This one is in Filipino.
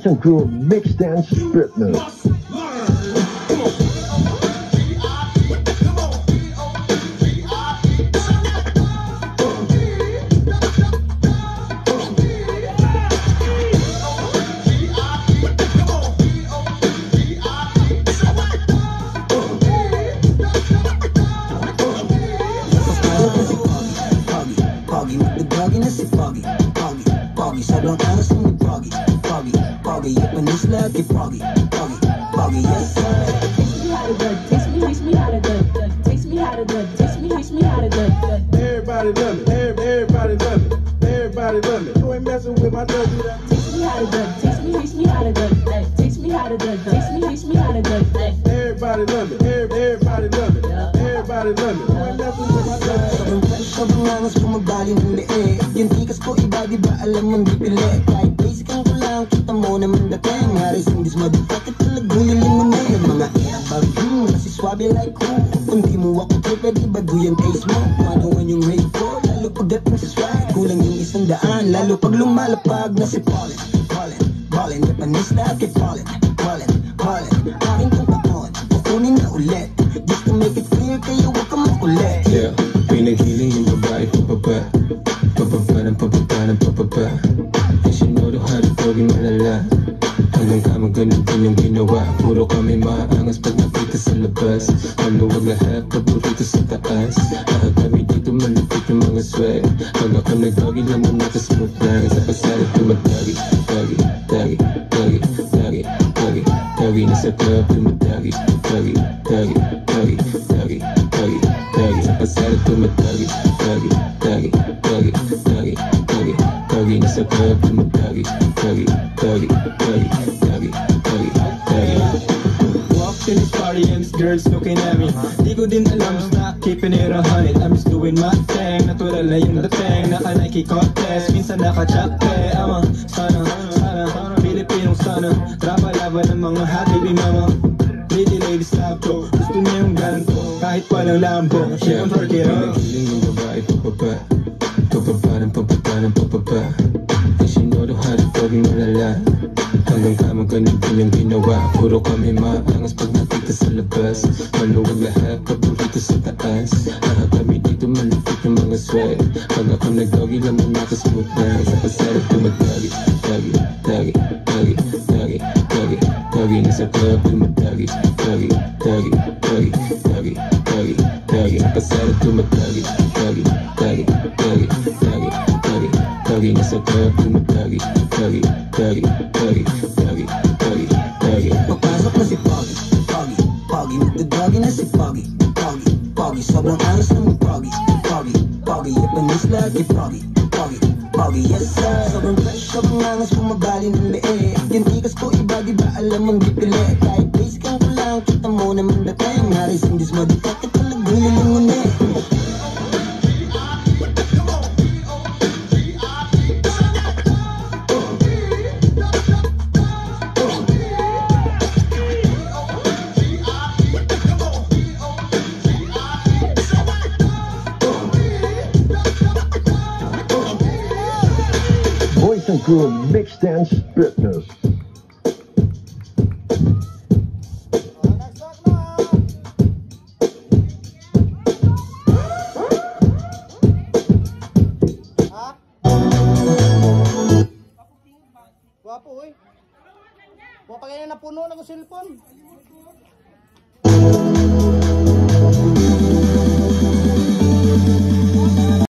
and Crew Mix Dance Fitness. Sobrang aras ng Poggy, Poggy, Poggy, Japanese lagi Poggy, Poggy, Poggy, yes sir. Teach me how to do it, teach me how to do it, teach me how to do it. Everybody love me, everybody love me, everybody love me. You ain't messing with my dog. Teach me how to do it, teach me how to do it, teach me how to do it, teach me how to do it. Everybody love me, everybody love me, everybody love me. You ain't messing with my dog. Sobrang fresh, sobrang angas bumabali ng leeg. Yung tikas ko iba, di ba alam mong di pilit. Kahit basic ang kulang, kita mo naman dating. Haris in this motherfucker, talagang nilimunin. Ng mga iabag, kasi swabe like who. Kung di mo ako trip, di bago yung taste mo. Manuwan yung rave ko, lalo pagdating sa swag. Kulang yung 100, lalo pag lumalapag na si Paulin. Paulin, Paulin, Japanese lagi Paulin. Paulin, Paulin, aking kong taon, kukunin na ulit. Just to make it clear, kaya huwag ka makulit. Yeah, pinagiling yung babae pababa. Pababa ng pababa ng pababa. And she know how to dogin malala. Hanggang kama ganun din yung ginawa. Puro kami maangas pag nakita sa labas. Maluwag lahat, paborito sa taas. Lahat kami dito malupit yung mga swag. Pag ako nag-doggy lang mo nakasmooth lang. Sa pasada tumatagi, tagi, tagi, tagi, tagi, tagi, tagi. Nasa club tumatagi, tagi, tagi, tagi, tagi, tagi, tagi. Sa pasada tumatagi, tagi, tagi, tagi, tagi, tagi, tagi. Nasa club tumatagi, tagi, tagi, tagi, tagi, tagi, tagi. Walked in this party and this girl's looking at me. Di ko din alam, just not keeping it 100. I'm just doing my thing, natural na yung dating. Naka-Nike contest, minsan naka-chakpe. Ama, sana, Pilipinong sana. Trapa-lava ng mga hot baby mama. Pretty ladies love to, gusto niya yung ganito. Kahit walang lambo, she won't work it out. Pinagiling yung babae pababa. Pababa ng pababa ng pababa. And she know how to dogin malala. Hanggang kama ganun din yung ginawa. Puro kami maangas pag nakita sa labas. Maluwag lahat, paborito sa taas. Lahat kami dito malupit yung mga swag. Pag ako nag-doggy lang mo nakasmooth lang. Sa pasada tumatagi, tagi, tagi, tagi, tagi, tagi, tagi. Nasa club tumatagi, tagi, tagi, tagi, tagi, tagi, tagi. Sa pasada tumatagi, tagi, tagi, tagi, tagi, tagi, tagi. Nasa club tumatagi, tagi, tagi, tagi, tagi, tagi, tagi. Papasok na si Poggy, Poggy, Poggy, magdadagi na si Poggy, Poggy, Poggy, sobrang aras ng Poggy, Poggy, Poggy, Japanese lagi Poggy, Poggy, Poggy, yes sir. Sobrang fresh, sobrang angas bumabali ng leeg. Yung tikas ko iba, di ba alam mong di pilit. Kahit basic ang kulang, kita mo naman dating. Haris in this motherfucker, talagang nilimunin. Voice and Crew Mix Dance Fitness. Guwapo, uy. Huwag pa kayo na puno ng cellphone.